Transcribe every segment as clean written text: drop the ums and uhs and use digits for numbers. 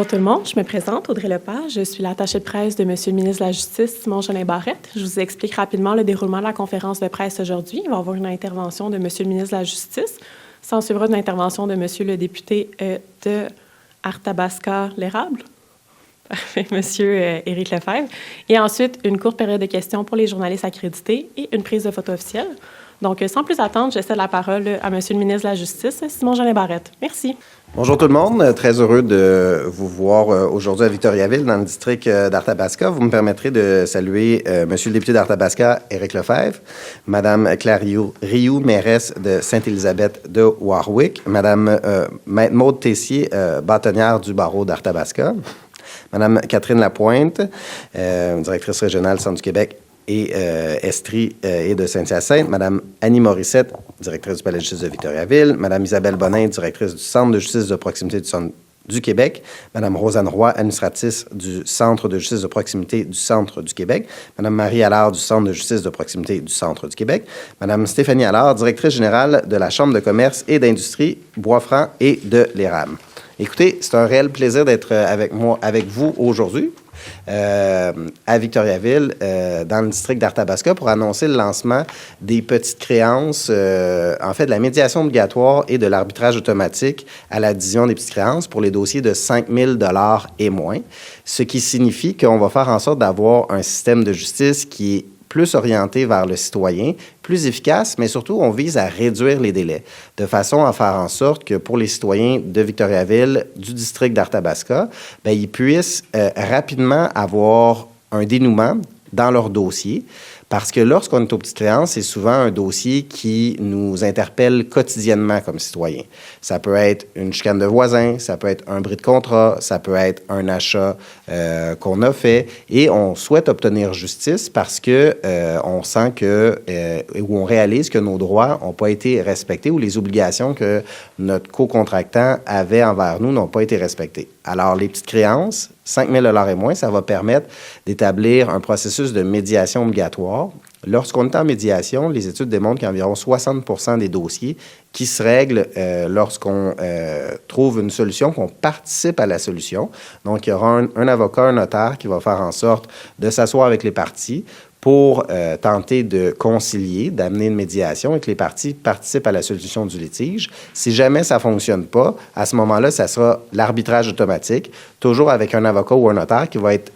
tout le monde, je me présente, Audrey Lepage, je suis l'attachée de presse de M. le ministre de la Justice, Simon-Jolin Barrette. Je vous explique rapidement le déroulement de la conférence de presse aujourd'hui. Il va y avoir une intervention de M. le ministre de la Justice, s'en suivra une intervention de M. le député de Arthabasca-l'Érable, M. Éric Lefebvre, et ensuite une courte période de questions pour les journalistes accrédités et une prise de photo officielle. Donc, sans plus attendre, je cède la parole à M. le ministre de la Justice, Simon-Jolin Barrette. Merci. Bonjour tout le monde, très heureux de vous voir aujourd'hui à Victoriaville, dans le district d'Arthabasca. Vous me permettrez de saluer Monsieur le député d'Arthabasca, Éric Lefebvre, Madame Claire Rioux, mairesse de Sainte-Élisabeth de Warwick, Madame Maude Tessier, bâtonnière du barreau d'Arthabasca, Madame Catherine Lapointe, directrice régionale Centre du Québec, et Estrie et de Saint-Hyacinthe, Mme Annie Morissette, directrice du Palais de justice de Victoriaville, Mme Isabelle Bonin, directrice du Centre de justice de proximité du Centre du Québec, Mme Rosanne Roy, administratrice du Centre de justice de proximité du Centre du Québec, Mme Marie Allard du Centre de justice de proximité du Centre du Québec, Mme Stéphanie Allard, directrice générale de la Chambre de commerce et d'industrie Bois-Franc et de l'Érable. Écoutez, c'est un réel plaisir d'être avec vous aujourd'hui. À Victoriaville, dans le district d'Arthabasca, pour annoncer le lancement des petites créances, en fait, de la médiation obligatoire et de l'arbitrage automatique à la division des petites créances pour les dossiers de 5 000 $ et moins, ce qui signifie qu'on va faire en sorte d'avoir un système de justice qui est plus orienté vers le citoyen, plus efficace, mais surtout, on vise à réduire les délais, de façon à faire en sorte que pour les citoyens de Victoriaville, du district d'Arthabasca, ils puissent rapidement avoir un dénouement dans leur dossier. Parce que lorsqu'on est aux petites créances, c'est souvent un dossier qui nous interpelle quotidiennement comme citoyens. Ça peut être une chicane de voisin, ça peut être un bris de contrat, ça peut être un achat qu'on a fait et on souhaite obtenir justice parce que on sent que, ou on réalise que nos droits n'ont pas été respectés ou les obligations que notre co-contractant avait envers nous n'ont pas été respectées. Alors, les petites créances, 5 000 $ et moins, ça va permettre d'établir un processus de médiation obligatoire. Lorsqu'on est en médiation, les études démontrent qu'il y a environ 60 % des dossiers qui se règlent lorsqu'on trouve une solution, qu'on participe à la solution. Donc, il y aura un avocat, un notaire qui va faire en sorte de s'asseoir avec les parties pour tenter de concilier, d'amener une médiation et que les parties participent à la solution du litige. Si jamais ça ne fonctionne pas, à ce moment-là, ça sera l'arbitrage automatique, toujours avec un avocat ou un notaire qui va être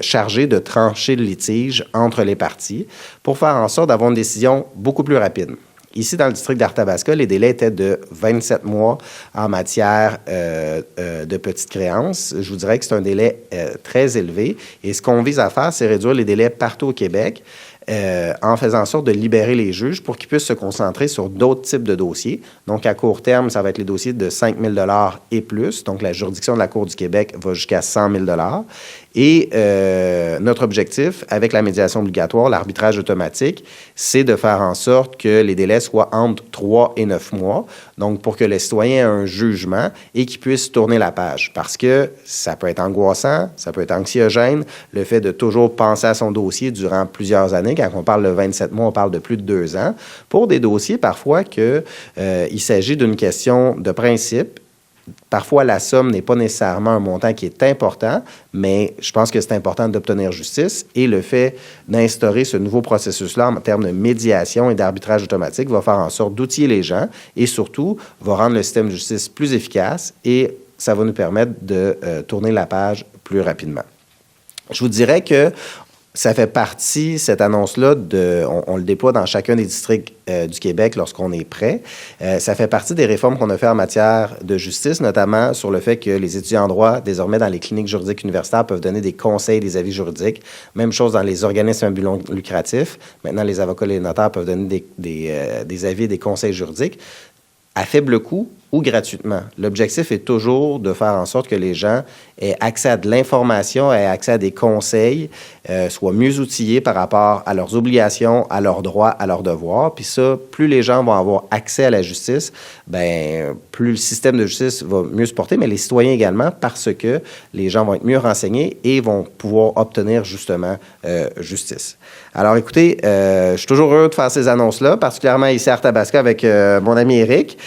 chargé de trancher le litige entre les parties pour faire en sorte d'avoir une décision beaucoup plus rapide. Ici, dans le district d'Arthabasca, les délais étaient de 27 mois en matière de petites créances. Je vous dirais que c'est un délai très élevé. Et ce qu'on vise à faire, c'est réduire les délais partout au Québec en faisant en sorte de libérer les juges pour qu'ils puissent se concentrer sur d'autres types de dossiers. Donc, à court terme, ça va être les dossiers de 5 000 $ et plus. Donc, la juridiction de la Cour du Québec va jusqu'à 100 000 $. Et notre objectif, avec la médiation obligatoire, l'arbitrage automatique, c'est de faire en sorte que les délais soient entre 3 et 9 mois, donc pour que le citoyen ait un jugement et qu'il puisse tourner la page. Parce que ça peut être angoissant, ça peut être anxiogène, le fait de toujours penser à son dossier durant plusieurs années. Quand on parle de 27 mois, on parle de plus de 2 ans. Pour des dossiers, parfois, il s'agit d'une question de principe. Parfois, la somme n'est pas nécessairement un montant qui est important, mais je pense que c'est important d'obtenir justice et le fait d'instaurer ce nouveau processus-là en termes de médiation et d'arbitrage automatique va faire en sorte d'outiller les gens et surtout va rendre le système de justice plus efficace et ça va nous permettre de tourner la page plus rapidement. Je vous dirais que ça fait partie, cette annonce-là, on le déploie dans chacun des districts du Québec lorsqu'on est prêt. Ça fait partie des réformes qu'on a fait en matière de justice, notamment sur le fait que les étudiants en droit, désormais dans les cliniques juridiques universitaires, peuvent donner des conseils, des avis juridiques. Même chose dans les organismes à but lucratif. Maintenant, les avocats et les notaires peuvent donner des avis et des conseils juridiques à faible coût ou gratuitement. L'objectif est toujours de faire en sorte que les gens aient accès à de l'information, aient accès à des conseils, soient mieux outillés par rapport à leurs obligations, à leurs droits, à leurs devoirs. Puis ça, plus les gens vont avoir accès à la justice, plus le système de justice va mieux se porter, mais les citoyens également, parce que les gens vont être mieux renseignés et vont pouvoir obtenir justement justice. Alors écoutez, je suis toujours heureux de faire ces annonces-là, particulièrement ici à Arthabasca avec mon ami Éric,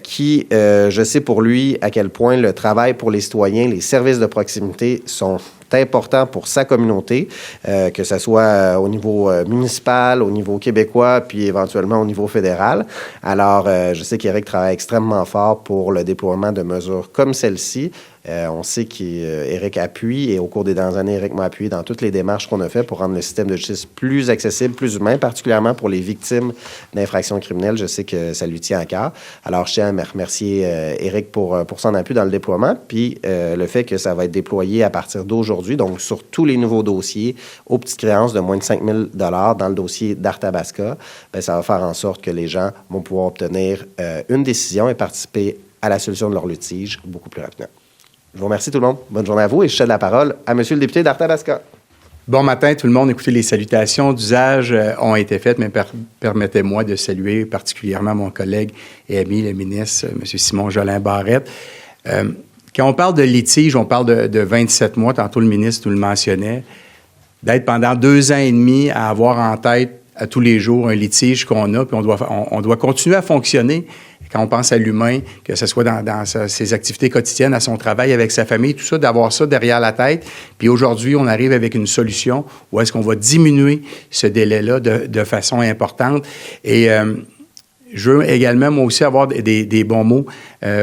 qui Puis, je sais pour lui à quel point le travail pour les citoyens, les services de proximité sont importants pour sa communauté, que ce soit au niveau municipal, au niveau québécois, puis éventuellement au niveau fédéral. Alors, je sais qu'Éric travaille extrêmement fort pour le déploiement de mesures comme celle-ci. On sait qu'Éric appuie, et au cours des dernières années, Éric m'a appuyé dans toutes les démarches qu'on a faites pour rendre le système de justice plus accessible, plus humain, particulièrement pour les victimes d'infractions criminelles. Je sais que ça lui tient à cœur. Alors, je tiens à remercier Éric pour son appui dans le déploiement, puis le fait que ça va être déployé à partir d'aujourd'hui, donc sur tous les nouveaux dossiers aux petites créances de moins de 5 000 $ dans le dossier d'Arthabasca, bien, ça va faire en sorte que les gens vont pouvoir obtenir une décision et participer à la solution de leur litige beaucoup plus rapidement. Je vous remercie tout le monde. Bonne journée à vous et je cède la parole à Monsieur le député d'Arthabasca. Bon matin tout le monde. Écoutez, les salutations d'usage ont été faites, mais permettez-moi de saluer particulièrement mon collègue et ami, le ministre, M. Simon Jolin Barrette. Quand on parle de litige, on parle de 27 mois, tantôt le ministre nous le mentionnait, d'être pendant 2 ans et demi à avoir en tête à tous les jours un litige qu'on a, puis on doit continuer à fonctionner quand on pense à l'humain, que ce soit dans ses activités quotidiennes, à son travail, avec sa famille, tout ça, d'avoir ça derrière la tête. Puis aujourd'hui, on arrive avec une solution où est-ce qu'on va diminuer ce délai-là de façon importante. Et je veux également, moi aussi, avoir des bons mots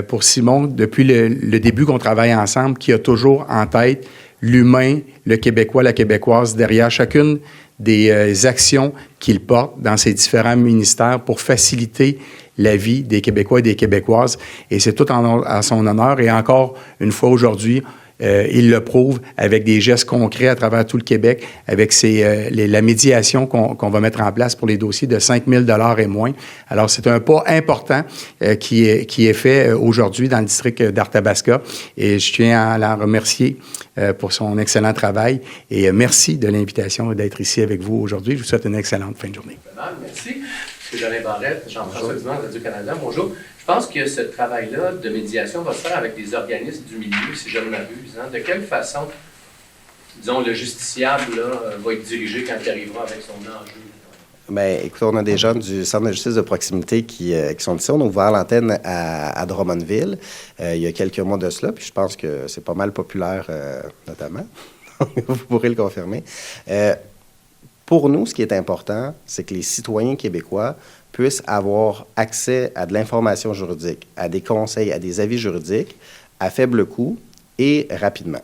pour Simon, depuis le début qu'on travaille ensemble, qui a toujours en tête l'humain, le Québécois, la Québécoise, derrière chacune des actions qu'il porte dans ses différents ministères pour faciliter la vie des Québécois et des Québécoises. Et c'est tout à son honneur. Et encore une fois aujourd'hui, il le prouve avec des gestes concrets à travers tout le Québec, avec la médiation qu'on va mettre en place pour les dossiers de 5 000 $ et moins. Alors, c'est un pas important qui est fait aujourd'hui dans le district d'Arthabasca. Et je tiens à la remercier pour son excellent travail. Et merci de l'invitation d'être ici avec vous aujourd'hui. Je vous souhaite une excellente fin de journée. Merci. M. Jolin Barrette, Jean-François Dumont, Radio-Canada, bonjour. Je pense que ce travail-là de médiation va se faire avec des organismes du milieu, si je ne m'abuse. Hein. De quelle façon, disons, le justiciable là, va être dirigé quand il arrivera avec son enjeu? Bien, écoutez, on a des gens du Centre de justice de proximité qui sont ici. On a ouvert l'antenne à Drummondville il y a quelques mois de cela, puis je pense que c'est pas mal populaire, notamment. Vous pourrez le confirmer. Pour nous, ce qui est important, c'est que les citoyens québécois puissent avoir accès à de l'information juridique, à des conseils, à des avis juridiques à faible coût et rapidement.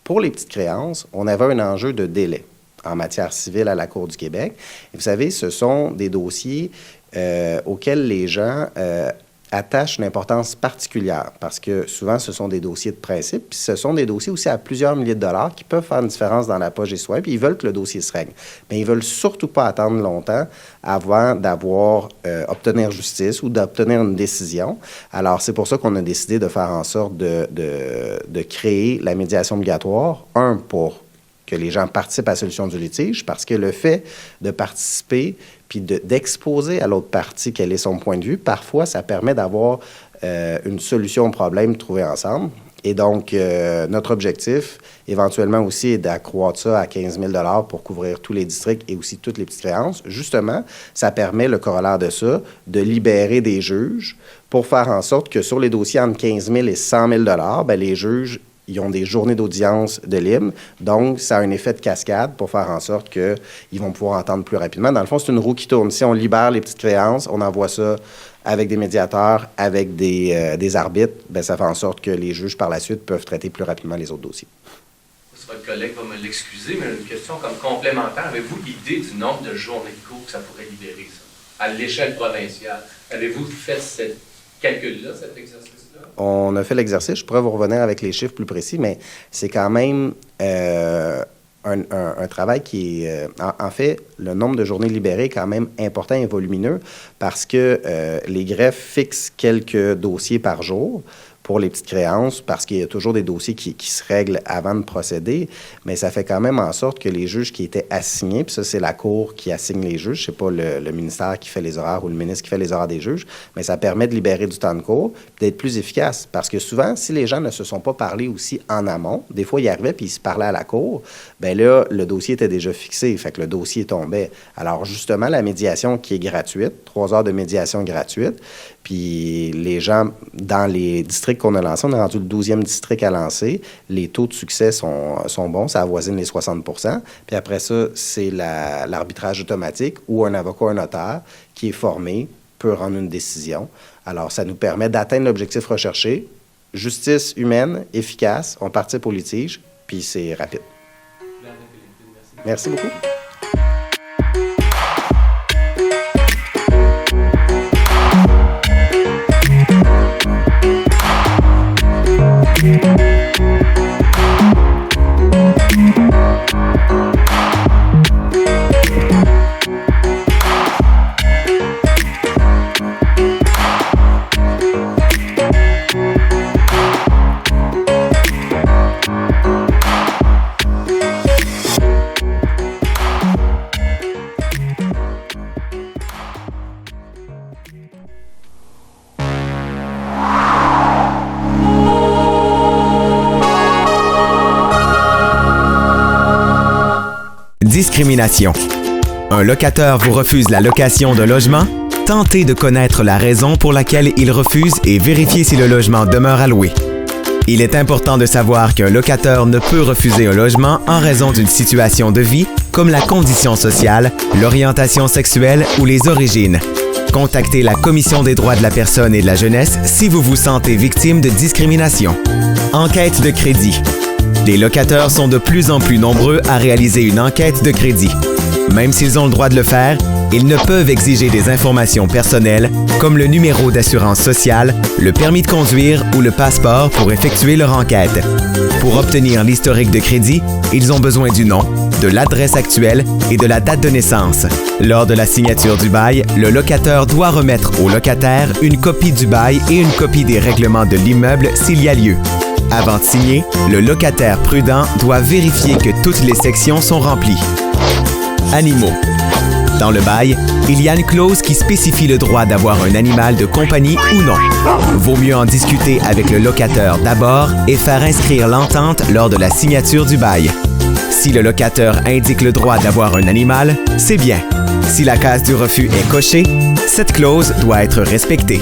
Pour les petites créances, on avait un enjeu de délai en matière civile à la Cour du Québec. Et vous savez, ce sont des dossiers auxquels les gens attachent une importance particulière parce que souvent, ce sont des dossiers de principe, puis ce sont des dossiers aussi à plusieurs milliers de dollars qui peuvent faire une différence dans la poche des citoyens, puis ils veulent que le dossier se règle. Mais ils ne veulent surtout pas attendre longtemps avant d'avoir obtenir justice ou d'obtenir une décision. Alors, c'est pour ça qu'on a décidé de faire en sorte de créer la médiation obligatoire, pour que les gens participent à la solution du litige, parce que le fait de participer puis d'exposer à l'autre partie quel est son point de vue, parfois, ça permet d'avoir une solution au problème trouvée ensemble. Et donc, notre objectif, éventuellement aussi, est d'accroître ça à 15 000 $ pour couvrir tous les districts et aussi toutes les petites créances. Justement, ça permet, le corollaire de ça, de libérer des juges pour faire en sorte que sur les dossiers entre 15 000 et 100 000 $, bien, les juges, ils ont des journées d'audience de libre. Donc, ça a un effet de cascade pour faire en sorte qu'ils vont pouvoir entendre plus rapidement. Dans le fond, c'est une roue qui tourne. Si on libère les petites créances, on envoie ça avec des médiateurs, avec des arbitres, bien, ça fait en sorte que les juges, par la suite, peuvent traiter plus rapidement les autres dossiers. Votre collègue va me l'excuser, mais une question comme complémentaire. Avez-vous idée du nombre de journées de cours que ça pourrait libérer, ça, à l'échelle provinciale? Avez-vous fait ce calcul-là, cet exercice-là? On a fait l'exercice. Je pourrais vous revenir avec les chiffres plus précis, mais c'est quand même un travail qui est... en fait, le nombre de journées libérées est quand même important et volumineux parce que les greffes fixent quelques dossiers par jour pour les petites créances, parce qu'il y a toujours des dossiers qui se règlent avant de procéder, mais ça fait quand même en sorte que les juges qui étaient assignés, puis ça, c'est la Cour qui assigne les juges, c'est pas le ministère qui fait les horaires ou le ministre qui fait les horaires des juges, mais ça permet de libérer du temps de cour, puis d'être plus efficace, parce que souvent, si les gens ne se sont pas parlé aussi en amont, des fois, ils arrivaient puis ils se parlaient à la Cour, bien là, le dossier était déjà fixé, fait que le dossier tombait. Alors, justement, la médiation qui est gratuite, 3 heures de médiation gratuite, Puis les gens, dans les districts qu'on a lancés, on est rendu le 12e district à lancer. Les taux de succès sont bons, ça avoisine les 60 %. Puis après ça, c'est l'arbitrage automatique où un avocat ou un notaire qui est formé peut rendre une décision. Alors, ça nous permet d'atteindre l'objectif recherché. Justice humaine, efficace, on participe au litige, puis c'est rapide. Merci beaucoup. Discrimination. Un locataire vous refuse la location d'un logement? Tentez de connaître la raison pour laquelle il refuse et vérifiez si le logement demeure à louer. Il est important de savoir qu'un locataire ne peut refuser un logement en raison d'une situation de vie comme la condition sociale, l'orientation sexuelle ou les origines. Contactez la Commission des droits de la personne et de la jeunesse si vous vous sentez victime de discrimination. Enquête de crédit. Les locataires sont de plus en plus nombreux à réaliser une enquête de crédit. Même s'ils ont le droit de le faire, ils ne peuvent exiger des informations personnelles comme le numéro d'assurance sociale, le permis de conduire ou le passeport pour effectuer leur enquête. Pour obtenir l'historique de crédit, ils ont besoin du nom, de l'adresse actuelle et de la date de naissance. Lors de la signature du bail, le locataire doit remettre au locataire une copie du bail et une copie des règlements de l'immeuble s'il y a lieu. Avant de signer, le locataire prudent doit vérifier que toutes les sections sont remplies. Animaux. Dans le bail, il y a une clause qui spécifie le droit d'avoir un animal de compagnie ou non. Vaut mieux en discuter avec le locataire d'abord et faire inscrire l'entente lors de la signature du bail. Si le locataire indique le droit d'avoir un animal, c'est bien. Si la case du refus est cochée, cette clause doit être respectée.